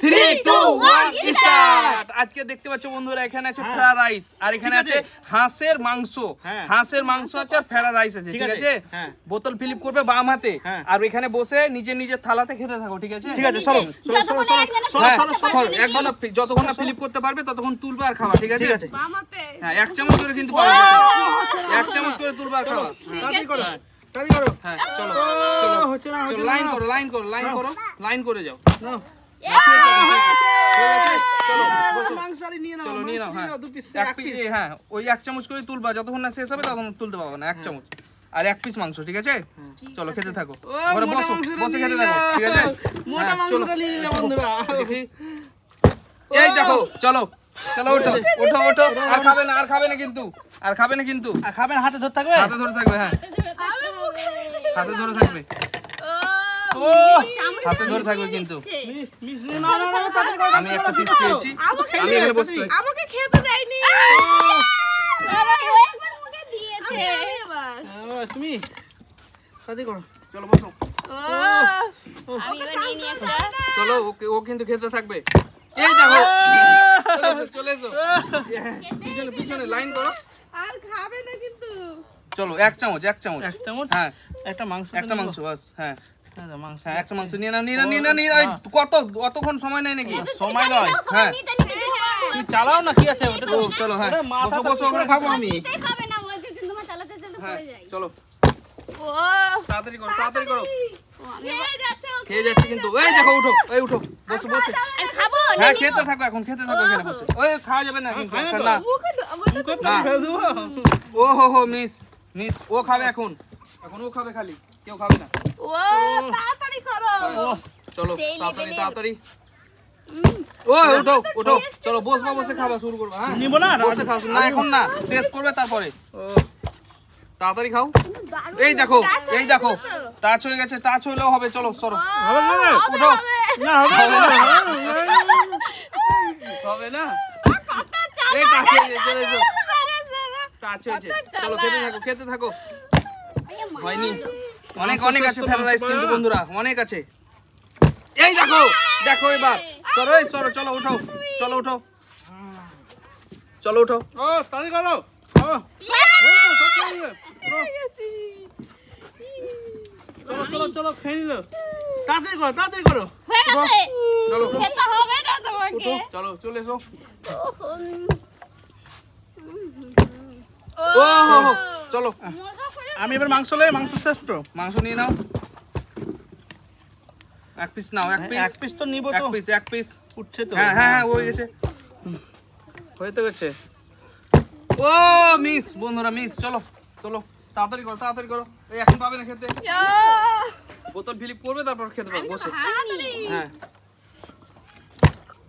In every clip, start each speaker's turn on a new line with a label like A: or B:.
A: 3 2 1 start. আজকে দেখতে পাচ্ছ বন্ধুরা এখানে আছে ফ্রাইড রাইস আর এখানে আছে হাঁসের মাংস। হাঁসের মাংস আছে আর ফ্রাইড রাইস আছে, ঠিক আছে? বোতল ফিলিপ করবে বাম হাতে আর এখানে বসে নিজে নিজে থালাতে খেতে থাকো, ঠিক আছে?
B: ঠিক আছে, চলো
A: একবার যতক্ষণ না ফিলিপ করতে পারবে ততক্ষণ তুলবে আর খাওয়া, ঠিক আছে?
C: বাম হাতে
A: হ্যাঁ, 1 চামচ করে কিন্তু পারবে, 1 চামচ করে তুলবে আর খাওয়া।
B: তাড়াতাড়ি করো, তাড়াতাড়ি করো।
A: হ্যাঁ, চলো
B: হচ্ছে না,
A: চলো, লাইন করো, লাইন করো, লাইন করো, লাইন করে যাও। চলো
B: মাংসারি নিয়ে নাও,
A: চলো নিয়ে নাও। হ্যাঁ,
B: দু পিস,
A: এক পিস, হ্যাঁ ওই 1 চামচ করে তুলবা, যতক্ষণ না শেষ হবে ততক্ষণ তুলতে পারবে না। 1 চামচ আর 1 পিস মাংস, ঠিক আছে? চলো খেতে থাকো, এবারে বসো, বসে খেতে থাকো, ঠিক আছে?
B: মোটা মাংসটা নিয়ে নিলে বন্ধুরা।
A: দেখি, এই দেখো, চলো চলো, ওঠো ওঠো ওঠো। আর খাবে না, আর খাবে না কিন্তু, আর খাবে না কিন্তু।
B: আর খাবেন হাতে ধরে থাকবে,
A: হাতে ধরে থাকবে, হ্যাঁ হাতে ধরে থাকবে,
C: ও
A: হাতে ধরে থাকবে কিন্তু।
B: মিস মিস না না না, তাড়াতাড়ি করো।
A: আমি একটা পিস পেয়েছি, আমি এখানে বসতে।
C: আমাকে খেতে দেয়নি। আরে ও একবার মুখে দিয়েছে এবার।
B: তুমি তাড়াতাড়ি করো,
A: চলো বসো,
C: আমি এবার নিয়ে নিয়ে একটা।
A: চলো ও কিন্তু খেতে থাকবে। এই দেখো, চলে এসো, পিছনে পিছনে লাইন করো।
C: আর খাবে না কিন্তু।
A: চলো 1 চামচ, 1 চামচ,
B: 1 চামচ।
A: হ্যাঁ
B: একটা মাংস,
A: একটা মাংস বাস। হ্যাঁ
B: হ্যাঁ মাংস,
A: হ্যাঁ, একটা মাংস নিয়ে নাও, নিয়ে নাও, নিয়ে নাও, নিয়ে নাও। এই কত অতক্ষণ সময় নেই নাকি?
B: সময় নয়,
A: হ্যাঁ
B: তুমি চালাও না, কি আছে ওটা
A: ও
B: তো।
A: চলো, হ্যাঁ
B: মাথা
A: বসো বসো, ওখানে খাবো আমি।
C: খাবে না বলছে কিন্তু মা চালাতে চালাতে
A: হ্যাঁ
C: পড়ে যায়।
A: চলো
C: ও
A: তাড়াতাড়ি করো, তাড়াতাড়ি করো।
C: খেয়ে যাচ্ছে ও,
A: খেয়ে যাচ্ছে কিন্তু। এই দেখো, উঠো, এই উঠো, বসো বসো।
C: আর খাবো না।
A: হ্যাঁ খেতে থাকো, এখন খেতে থাকো এখানে বসে। ওই খাওয়া যাবে না কিন্তু এখন না।
B: মুখে
A: না।
B: ফেলে দেবো।
A: ও হো হো, মিস মিস, ও খাবে এখন, এখন ও খাবে খালি, কেউ খাবে না।
C: ও তাড়াতাড়ি করো।
A: চলো
C: সেই
A: তাড়াতাড়ি
C: level-এর।
A: তাড়াতাড়ি। ও উঠো উঠো, চলো বসবা, বসে খাবা শুরু করবা। হ্যাঁ
B: নিব না,
A: বসে খাও না, এখন না, শেষ করবে তারপরে। তাড়াতাড়ি খাও। এই দেখো, এই দেখো, টাচ হয়ে গেছে, টাচ হইলেও হবে। চলো সরো,
B: হবে না,
A: উঠো।
B: না হবে না,
A: হবে না,
C: কত চাপ।
A: এই টাচ হয়ে গেছে, চলে এসো,
C: সারা সারা।
A: টাচ হয়েছে। চলো খেতে থাকো, খেতে থাকো।
C: আরে মা।
A: হয়নি, অনেক অনেক আছে ফ্রাইড রাইস কিন্তু বন্ধুরা, অনেক আছে। এই দেখো, দেখো এবার, সরো, এই সরো, চলো উঠো, চলো উঠো, চলো উঠো।
B: ও তাড়াতাড়ি করো। ও সব খেয়ে নিলে।
C: হয়ে গেছি।
B: চলো চলো চলো, খেয়ে নিল। তাড়াতাড়ি করো, তাড়াতাড়ি করো।
C: হয়ে গেছে।
A: চলো
C: খেতে হবে না তোমাকে।
A: চলো, চলে এসো।
C: ও
A: ও হো হো, চলো
C: মজা করে।
B: আমি এবার মাংস লই, মাংস শেষ তো।
A: মাংস নিয়ে নাও, 1 পিস নাও, 1 পিস,
B: এক পিস তো নিব
A: 1
B: তো।
A: Piece, 1 piece.
B: উঠছে তো।
A: হ্যাঁ হ্যাঁ হ্যাঁ, হয়ে গেছে।
B: হয়ে তো গেছে।
A: ও মিস বন্ধুরা, মিস। চলো চলো, তাড়াতাড়ি করো, তাড়াতাড়ি করো। এই এখন পাবে না খেতে, বোতল ফিলিপ করবে তারপর খেতে পারবে বসে।
C: তাড়াতাড়ি।
A: হ্যাঁ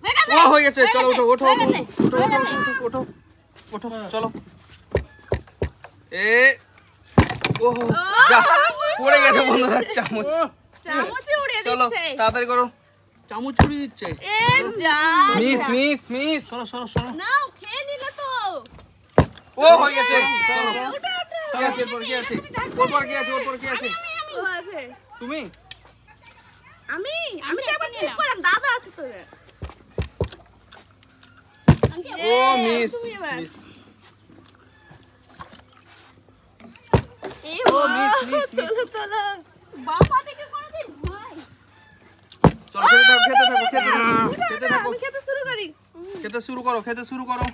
C: হয়ে গেছে।
A: ও হয়ে গেছে। চলো ওঠো ওঠো
C: হয়ে
A: ওঠো
C: গেছে,
A: ওঠো
C: হয়ে
A: ওঠো
C: গেছে।
A: ওঠো ওঠো ওঠো, চলো। এ ও যা, পড়ে গেছে বন্ধুরা চামচ।
C: চামচে উড়িয়ে
A: চলো
C: দিচ্ছে।
A: তাড়াতাড়ি করো।
B: চামচ ছুরি দিচ্ছে।
C: এ যা।
A: মিস মিস মিস,
B: সরো সরো সরো।
C: নাও খেয়ে নিলে তো।
A: ও হয়ে গেছে। চলো, কি আছে এরপর, কি আছে ওরপর, কি আছে ওরপর, কি আছে?
C: ও আছে।
A: তুমি
C: আমি আমি তো একবার ঠিক করলাম, দাদা আছে তো।
A: ও মিস
C: তুমি এবার।
A: মিস।
C: এ
A: ও মিস মিস মিস।
C: তোলো তোলো। বাবা দেখে কোনদিন ভাই।
A: চলো খেতে থাকো, খেতে থাকো, খেতে থাকো,
C: আমি খেতে শুরু করি।
A: খেতে শুরু করো, খেতে শুরু করো।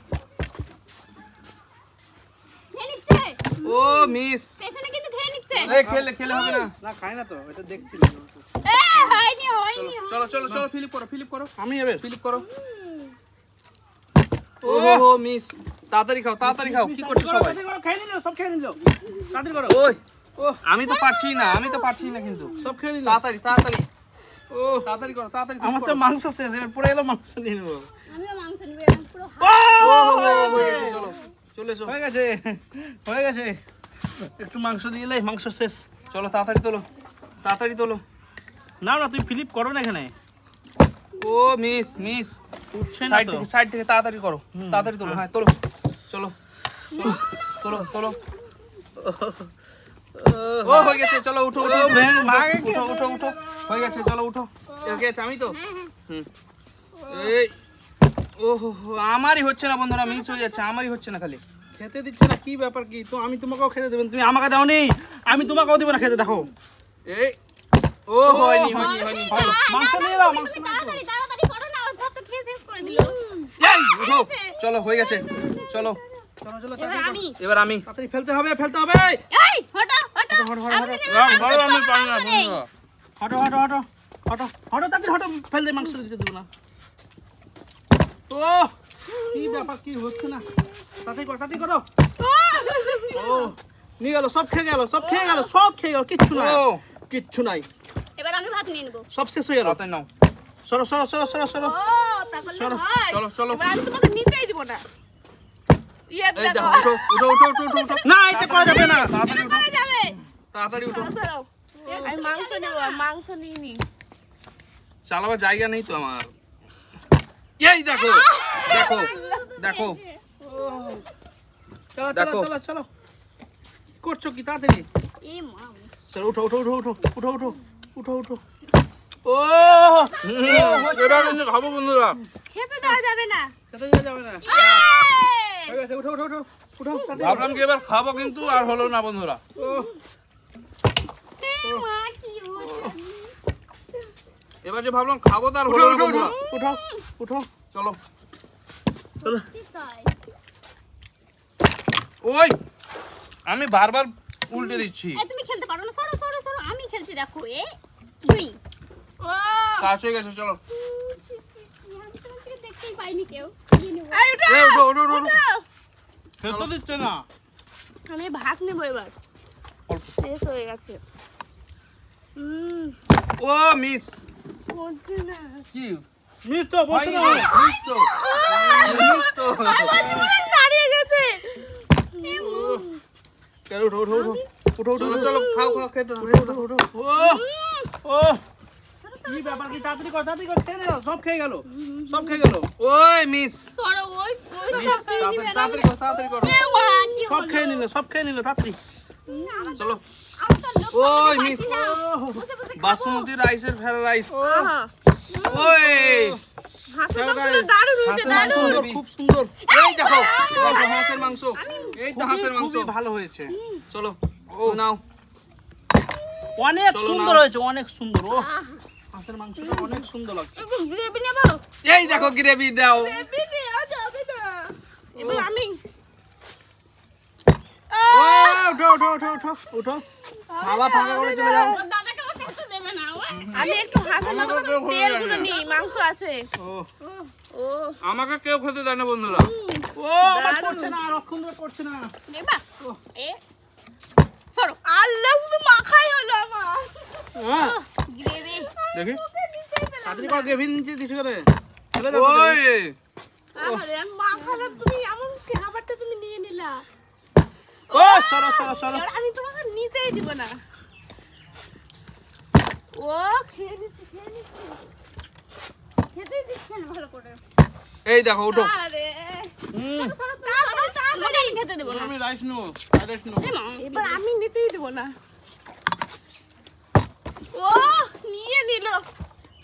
C: খেয়ে নিচ্ছে।
A: ও মিস,
C: পেছনে কিন্তু খেয়ে নিচ্ছে।
A: এই খেলে খেলে হবে না।
B: না খাই না তো, এটা দেখছি।
C: এ হয়নি হয়নি।
A: চলো চলো চলো, ফিলিপ করো, ফিলিপ করো,
B: আমি এবার
A: ফিলিপ করো। ও হো মিস, তাড়াতাড়ি খাও, তাড়াতাড়ি খাও। কি করছো সবাই?
B: তাড়াতাড়ি করো, খেয়ে নিল, সব খেয়ে নিল। তাড়াতাড়ি করো।
A: ওই
B: ও
A: আমি তো পারছি না, আমি তো পারছি না কিন্তু।
B: সব খেয়ে নিল।
A: তাড়াতাড়ি তাড়াতাড়ি,
B: ও
A: তাড়াতাড়ি করো, তাড়াতাড়ি
B: আমার তো মাংস শেষ, এবার পড়ে এলো, মাংস নিয়ে নেবো।
C: আমিও মাংস নিব এখন পুরো।
A: ও হো হো, হয়ে গেছে। চলো চলে এসো,
B: হয়ে গেছে, হয়ে গেছে। একটু মাংস নিয়ে এলে, মাংস শেষ।
A: চলো তাড়াতাড়ি তোলো, তাড়াতাড়ি তোলো।
B: না না, তুমি ফিলিপ করো না এখানে।
A: ও মিস মিস,
B: উঠছে না
A: সাইড
B: তো।
A: থেকে, সাইড থেকে তাড়াতাড়ি করো, তাড়াতাড়ি তোলো। হ্যাঁ তোলো, চলো চলো, তোলো তোলো। ও হয়ে গেছে। চলো উঠো উঠো উঠো উঠো উঠো, হয়ে গেছে। চলো উঠো, এর গেছে আমি তো। এই ওহো আমারই হচ্ছে না বন্ধুরা, মিস হয়ে যাচ্ছে, আমারই হচ্ছে না খালি।
B: খেতে দিচ্ছে না, কি ব্যাপার কি? তো আমি তোমাকেও খেতে দেবেন, তুমি আমাকে দাওনি, আমি তোমাকেও দিব না খেতে। দেখো
A: এই ও হয়নি হয়নি হয়নি চলো
B: মাংস নিয়ে নাও, মাংস নিয়ে নাও।
C: তাড়াতাড়ি তাড়াতাড়ি করো না, ও সব তো খেয়ে শেষ করে দিল।
A: এই উঠো, চলো হয়ে গেছে, চলো
B: চলো চলো
C: এবার আমি
A: এবার আমি
B: তাড়াতাড়ি ফেলতে হবে, ফেলতে হবে।
C: এই হটো হটো
B: হটো, হটো, হটো।
A: বড় আমি পারি না বন্ধুরা।
B: হটো হটো হটো হটো হটো, তাড়াতাড়ি হটো, ফেল দে, মাংস দিতে দেবো না। ও কি ব্যাপার, কি হচ্ছে না? তাড়াতাড়ি করো, তাড়াতাড়ি করো। ও নিয়ে গেল, সব খেয়ে গেল, সব খেয়ে গেল, সব খেয়ে গেল, কিচ্ছু নাই,
A: ও
B: কিচ্ছু নাই,
C: এবার আমি ভাত নিয়ে নেব।
B: সব শেষ হয়ে গেল।
A: তাড়াতাড়ি নাও,
B: সরো সরো সরো সরো সরো।
D: ও তাহলে
B: চলো,
D: হয়
A: চলো চলো
D: এবার আমি তোমাকে নিতেই দিব না। ইয়ে
A: এই
D: দেখো
A: দেখো উঠো উঠো উঠো উঠো উঠো
B: না, এটা করা যাবে না।
A: তাড়াতাড়ি উঠো,
D: করা যাবে।
A: তাড়াতাড়ি উঠো।
D: চলো, চলো। আমি মাংস নেব, মাংস নিয়ে নি।
A: চালাবার জায়গা নেই তো আমার। এই দেখো দেখো দেখো
B: চলো
A: দেখো।
B: চলো চলো চলো, কি করছো কি? তাড়াতাড়ি
C: এই মা
B: চলো, উঠো উঠো উঠো উঠো উঠো উঠো উঠো উঠো। ও
A: এবার কিন্তু খাবো বন্ধুরা।
D: খেতে দেওয়া যাবে না।
B: খেতে যাওয়া যাবে না।
D: এই!
B: হয়ে গেছে, উঠো উঠো উঠো উঠো, তাড়াতাড়ি।
A: ভাবলাম কি এবার খাবো কিন্তু আর হলো না বন্ধুরা।
B: ও,
C: মা কি মজা।
A: এবার যে ভাবলাম খাবো তার
B: উঠো
A: হলো না
B: উঠো উঠো
A: বন্ধুরা।
B: উঠো উঠো
A: চলো
B: চলো।
C: কি তাই?
A: ওই আমি বারবার উল্টে দিচ্ছি।
C: এই তুমি খেলতে পারো না, সরো সরো সরো, আমি খেলছি দেখো। এ দুই
D: ও!
A: কাজ হয়ে গেছে, চলো
C: আমি তোমাকে দেখতেই পাইনি কেউ। নিয়ে নেবো।
D: এই উঠো!
A: এই উঠো উঠো উঠো, উঠো।
B: খেতে দিচ্ছে না।
D: আমি ভাত নেব এবার।
A: অল্প।
D: শেষ হয়ে গেছে।
A: ও মিস
D: বলছে না।
A: কি
B: মিস তো বসে
A: হয়নি,
B: না।
A: মিস তো মিস তো।
D: বলছে মনে হয় দাঁড়িয়ে গেছে।
B: চলো উঠো উঠো উঠো উঠো উঠো
A: চলো চলো খাও খাও খেতে দাও,
B: উঠো উঠো উঠো। ও ও কি ব্যাপার কি? তাড়াতাড়ি কর, তাড়াতাড়ি কর, খেয়ে নাও, সব খেয়ে গেল, সব খেয়ে গেল,
A: ওই মিস
C: সরো ওই ওই
A: তাড়াতাড়ি করো, তাড়াতাড়ি করো।
C: এ মা কি
B: সব খেয়ে নিল, সব খেয়ে নিল, তাড়াতাড়ি।
A: চলো
C: আমি তো লোক
A: ওই
C: সামলাতে
A: মিস
C: পারছি না।
B: ও
C: বসে বসে
A: বাসমতি রাইসের ফ্রাইড রাইস।
D: আহা!
A: ওই
D: হাঁসের
B: Fried
D: মাংসটা
B: rice।
D: দারুণ হয়েছে,
A: হাঁসের মাংস।
D: দারুণ।
B: সুন্দর, খুব সুন্দর,
A: এই দেখো দেখো হাঁসের মাংস, এই তো হাঁসের মাংস।
B: খুবই ভালো হয়েছে,
A: চলো নাও
B: অনেক
A: চলো
B: সুন্দর
A: নাও।
B: হয়েছে, অনেক সুন্দর। ও হাঁসের মাংসটা অনেক সুন্দর লাগছে।
D: একটু গ্রেভি নেব।
A: এই দেখো গ্রেভি দাও।
D: গ্রেভি নেওয়া যাবে না। এবার আমি
B: ও উঠো উঠো উঠো উঠো উঠো, থালা ফাঁকা করে চলে যাও।
C: ওর দাদাকে আমার খেতে দেবে না ও।
D: আমি একটু হাঁসের
A: আমাকে
D: মাংস
A: কেউ খেতে
D: তেলগুলো
A: দেয় না।
D: নিই, মাংস আছে।
B: ও
D: ও
A: আমাকে কেউ খেতে দেয় না বন্ধুরা।
B: ও আমার করছে না, রক্ষণ ধরে করছে না।
C: দেখবা এ সরো
D: আল্লাহ, শুধু মাখাই হলো আমার।
B: হ্যাঁ
C: গ্রেভি
A: দেখি
B: তাড়াতাড়ি কর, গ্রেভি নিচে দিছে করে ফেলে দাও।
A: ওই
D: আরে আমি মাখালাম, তুমি এমন খাবারটা তুমি নিয়ে নিলা।
B: ও সরো সরো সরো।
D: এবার আমি তোমাকে নিতেই দিব না। ও খেয়ে নিচ্ছি, খেয়ে নিচ্ছি।
C: খেতেই দিচ্ছে না ভালো করে।
A: এই দেখো উঠো।
D: আরে
B: হুম,
D: তাড়াতাড়ি, তাড়াতাড়ি।
C: আমি খেতে দেবো না।
B: আমি রাইস নেবো, রাইস নেবো।
C: এ মা,
D: এবার আমি নিতেই দিব না। ও নিয়ে নিল।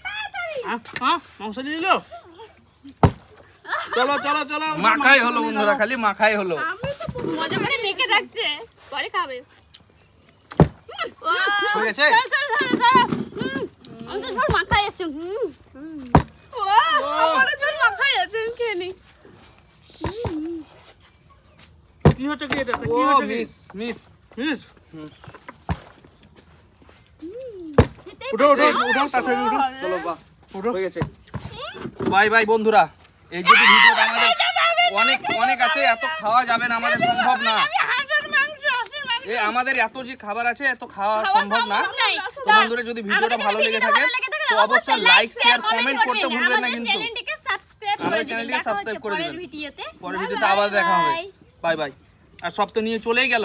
D: তাড়াতাড়ি।
B: হ্যাঁ মাংস নিয়ে নিল। চলো চলো চলো,
A: মাখাই হলো বন্ধুরা, খালি মাখাই হলো।
D: আমি তো
C: মজা করে মেখে রাখছে, পরে খাবে।
D: ও
A: হয়ে গেছে?
C: সরো, সরো, সরো, সরো। আমি তো সব মাখাই আছি।
D: ও আমারও ঝোল মাখাই আছে, আমি খেয়ে নিই।
B: কি হচ্ছে কি এটা?
A: ও
B: কি হচ্ছে কি?
A: মিস মিস
B: মিস
C: খেতেই
B: উঠো উঠো উঠো, তাড়াতাড়ি উঠো।
A: চলো বাহ
B: উঠো।
A: হয়ে গেছে। বাই বাই বন্ধুরা, এই যদি ভিডিওটা আমাদের অনেক অনেক আছে, এত খাওয়া যাবে না, আমাদের সম্ভব না।
C: হাঁসের মাংস, হাঁসের মাংস।
A: এই আমাদের এত যে খাবার আছে এত খাওয়া সম্ভব না।
C: নাই।
A: তো বন্ধুরা যদি ভিডিওটা ভালো লেগে থাকে তো অবশ্যই লাইক শেয়ার কমেন্ট করতে ভুলবেন না কিন্তু।
C: চ্যানেলটিকে সাবস্ক্রাইব করে
A: আমাদের
C: দিবেন।
A: চ্যানেলটিকে
C: দেখা হচ্ছে
A: সাবস্ক্রাইব করে
C: পরের
A: দিবেন।
C: ভিডিওতে।
A: পরের ভিডিওতে আবার দেখা হবে। Bye bye. আর সব তো নিয়ে চলেই গেল।